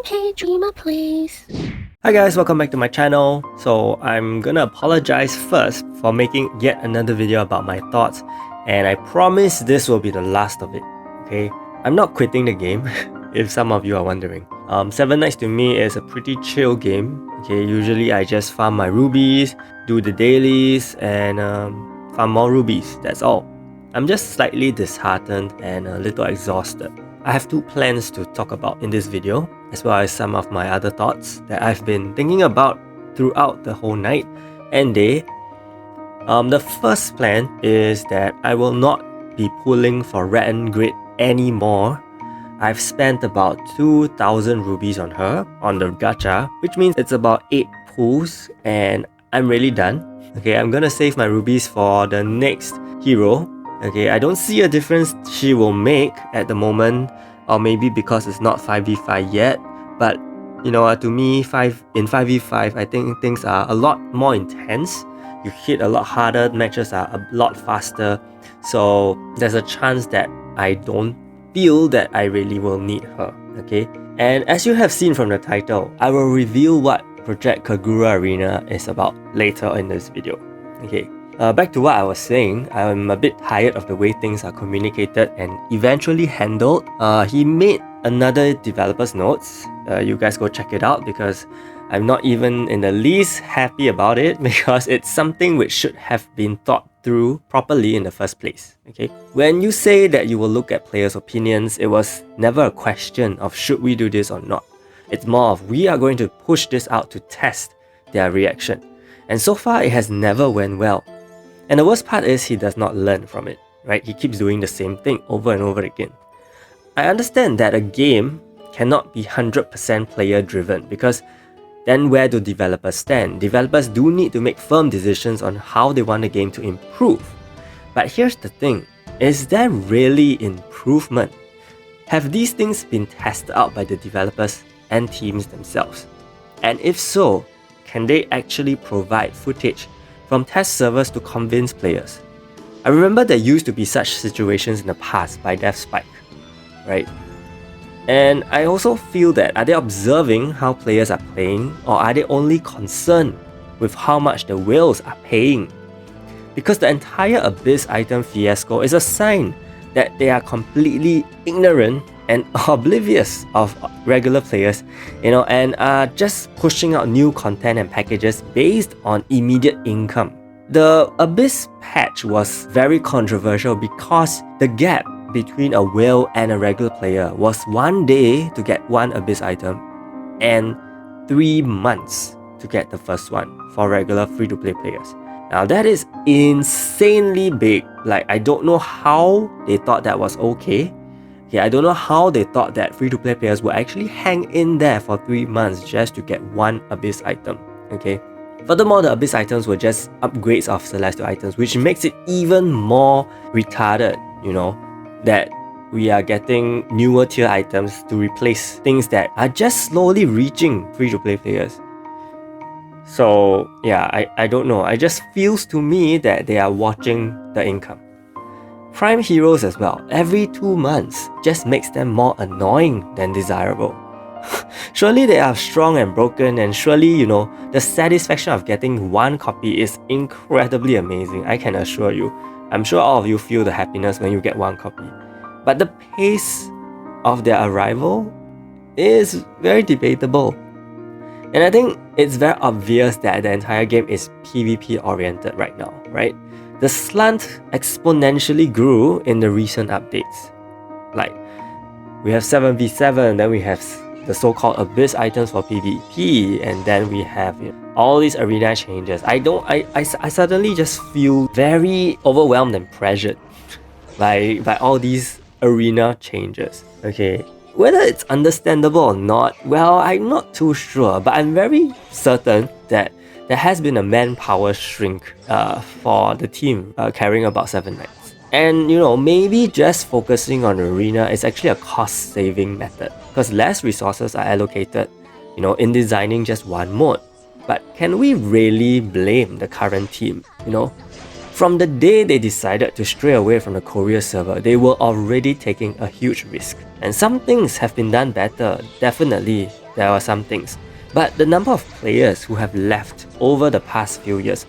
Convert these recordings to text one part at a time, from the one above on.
Hey Dreamer, please. Hi guys, welcome back to my channel. So I'm gonna apologize first for making yet another video about my thoughts, and I promise this will be the last of it, okay? I'm not quitting the game, if some of you are wondering. Seven Nights to me is a pretty chill game, okay? Usually I just farm my rubies, do the dailies, and farm more rubies, that's all. I'm just slightly disheartened and a little exhausted. I have two plans to talk about in this video, as well as some of my other thoughts that I've been thinking about throughout the whole night and day. The first plan is that I will not be pulling for Red Grid anymore. I've spent about 2,000 rubies on her, on the gacha, which means it's about 8 pulls and I'm really done. Okay, I'm gonna save my rubies for the next hero. Okay, I don't see a difference she will make at the moment, or maybe because it's not 5v5 yet, but you know, to me, in 5v5, I think things are a lot more intense. You hit a lot harder, matches are a lot faster, so there's a chance that I don't feel that I really will need her, okay? And as you have seen from the title, I will reveal what Project Kagura Arena is about later in this video, okay? Back to what I was saying, I'm a bit tired of the way things are communicated and eventually handled. He made another developer's notes. You guys go check it out because I'm not even in the least happy about it because it's something which should have been thought through properly in the first place. Okay, when you say that you will look at players' opinions, it was never a question of should we do this or not. It's more of we are going to push this out to test their reaction. And so far it has never went well. And the worst part is he does not learn from it, right? He keeps doing the same thing over and over again. I understand that a game cannot be 100% player driven because then where do developers stand? Developers do need to make firm decisions on how they want the game to improve. But here's the thing, is there really improvement? Have these things been tested out by the developers and teams themselves? And if so, can they actually provide footage from test servers to convince players? I remember there used to be such situations in the past by DevSpike, right? And I also feel that are they observing how players are playing, or are they only concerned with how much the whales are paying? Because the entire Abyss item fiasco is a sign that they are completely ignorant and oblivious of regular players, you know, and are just pushing out new content and packages based on immediate income. The Abyss patch was very controversial because the gap between a whale and a regular player was 1 day to get one Abyss item and 3 months to get the first one for regular free-to-play players. Now that is insanely big. Like, I don't know how they thought that was okay. Okay, I don't know how they thought that free-to-play players would actually hang in there for 3 months just to get one Abyss item, okay? Furthermore, the Abyss items were just upgrades of Celestial items, which makes it even more retarded, you know, that we are getting newer tier items to replace things that are just slowly reaching free-to-play players. So yeah, I don't know. It just feels to me that they are watching the income. Prime heroes as well, every 2 months just makes them more annoying than desirable. Surely they are strong and broken, and surely, you know, the satisfaction of getting one copy is incredibly amazing, I can assure you. I'm sure all of you feel the happiness when you get one copy. But the pace of their arrival is very debatable. And I think it's very obvious that the entire game is PvP oriented right now, right? The slant exponentially grew in the recent updates. Like, we have 7v7, then we have the so-called Abyss items for PvP, and then we have, you know, all these arena changes. I suddenly just feel very overwhelmed and pressured by all these arena changes, okay? Whether it's understandable or not, well, I'm not too sure, but I'm very certain that there has been a manpower shrink for the team caring about Seven Nights. And you know, maybe just focusing on arena is actually a cost-saving method because less resources are allocated, you know, in designing just one mode. But can we really blame the current team, you know? From the day they decided to stray away from the Korea server, they were already taking a huge risk. And some things have been done better, definitely. there are some things. But the number of players who have left over the past few years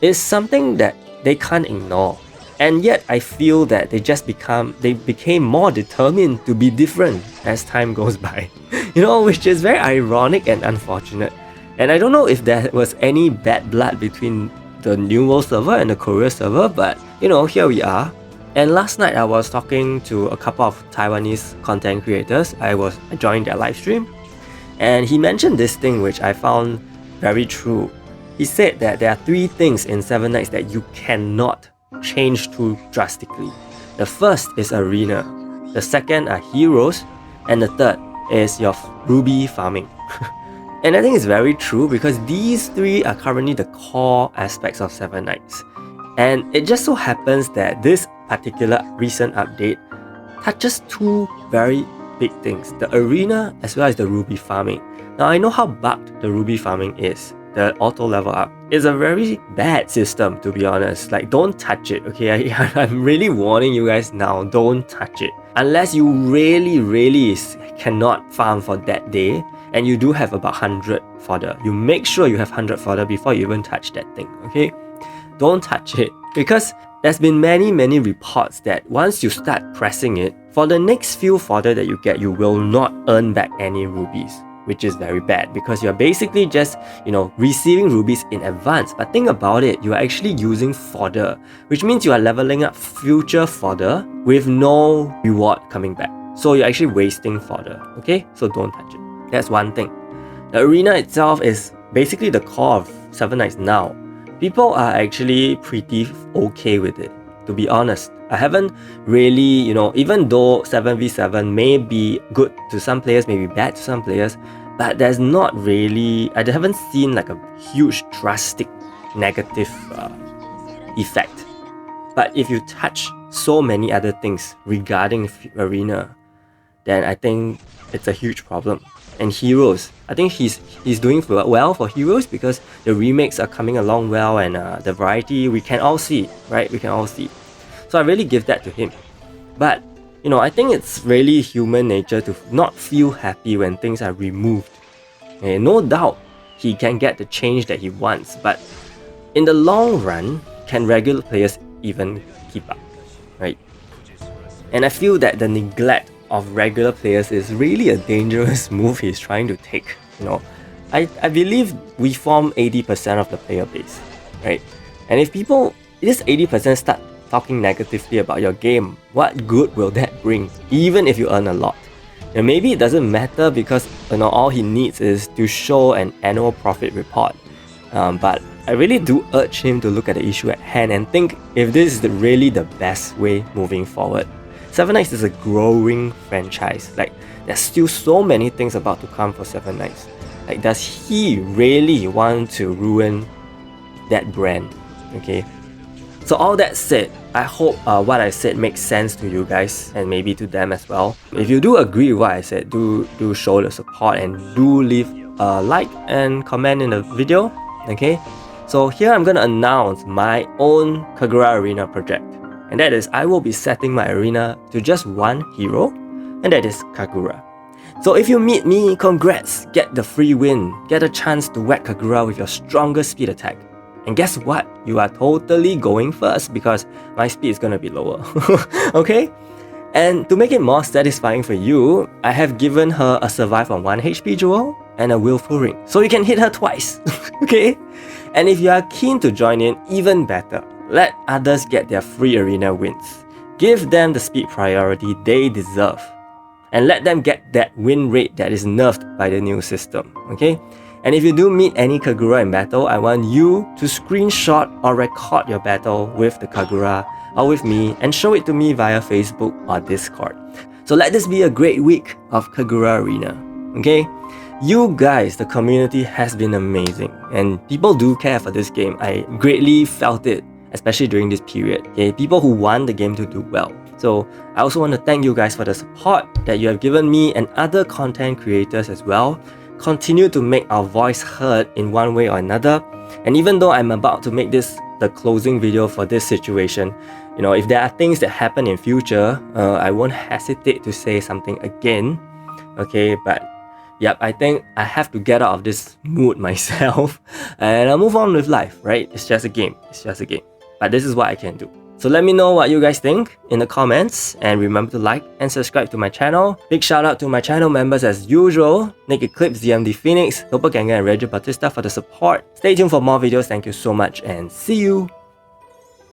is something that they can't ignore. And yet I feel that they became more determined to be different as time goes by. Which is very ironic and unfortunate. And I don't know if there was any bad blood between the New World server and the Korea server, but here we are. And last night I was talking to a couple of Taiwanese content creators. I joined their live stream, and he mentioned this thing which I found very true. He said that there are 3 things in Seven Knights that you cannot change too drastically. The first is arena, the second are heroes, and the third is your ruby farming. And I think it's very true because these 3 are currently the core aspects of Seven Knights. And it just so happens that this particular recent update touches 2 very big things, the arena as well as the ruby farming. Now I know how bugged the ruby farming is. The auto level up is a very bad system, to be honest. Like, don't touch it, okay? I'm really warning you guys now, don't touch it. Unless you really cannot farm for that day, and you do have about 100 fodder. You make sure you have 100 fodder before you even touch that thing, okay? Don't touch it, because there's been many reports that once you start pressing it, for the next few fodder that you get, you will not earn back any rubies, which is very bad because you're basically just, receiving rubies in advance. But think about it, you are actually using fodder, which means you are leveling up future fodder with no reward coming back. So you're actually wasting fodder, okay? So don't touch it. That's one thing. The arena itself is basically the core of Seven Knights now. People are actually pretty okay with it, to be honest. I haven't really, even though 7v7 may be good to some players, may be bad to some players, but there's not really, I haven't seen like a huge drastic negative effect. But if you touch so many other things regarding arena, then I think it's a huge problem. And heroes, I think he's doing well for heroes because the remakes are coming along well, and the variety we can all see, right? We can all see. So I really give that to him. But I think it's really human nature to not feel happy when things are removed. Okay, no doubt he can get the change that he wants, but in the long run, can regular players even keep up, right? And I feel that the neglect of regular players is really a dangerous move he's trying to take. I believe we form 80% of the player base, right? And if this 80% start talking negatively about your game, what good will that bring, even if you earn a lot? And maybe it doesn't matter because all he needs is to show an annual profit report. But I really do urge him to look at the issue at hand and think if this is really the best way moving forward. Seven Knights is a growing franchise. Like, there's still so many things about to come for Seven Knights. Like, does he really want to ruin that brand? Okay. So all that said, I hope what I said makes sense to you guys and maybe to them as well. If you do agree with what I said, do show the support and do leave a like and comment in the video. Okay. So here I'm gonna announce my own Kagura Arena project. And that is, I will be setting my arena to just one hero, and that is Kagura. So if you meet me, congrats! Get the free win. Get a chance to whack Kagura with your strongest speed attack. And guess what? You are totally going first because my speed is gonna be lower. Okay? And to make it more satisfying for you, I have given her a survive on 1 HP jewel and a willful ring. So you can hit her twice. Okay? And if you are keen to join in, even better. Let others get their free arena wins. Give them the speed priority they deserve. And let them get that win rate that is nerfed by the new system. Okay? And if you do meet any Kagura in battle, I want you to screenshot or record your battle with the Kagura or with me and show it to me via Facebook or Discord. So let this be a great week of Kagura Arena. Okay? You guys, the community has been amazing and people do care for this game. I greatly felt it, especially during this period. Okay? People who want the game to do well. So I also want to thank you guys for the support that you have given me and other content creators as well. Continue to make our voice heard in one way or another. And even though I'm about to make this the closing video for this situation, if there are things that happen in future, I won't hesitate to say something again. Okay, but yep, I think I have to get out of this mood myself and I'll move on with life, right? It's just a game. It's just a game. But this is what I can do. So let me know what you guys think in the comments, and remember to like and subscribe to my channel. Big shout out to my channel members as usual, Nick Eclipse, DMD Phoenix, Doppelganger and Reggie Batista for the support. Stay tuned for more videos. Thank you so much and see you!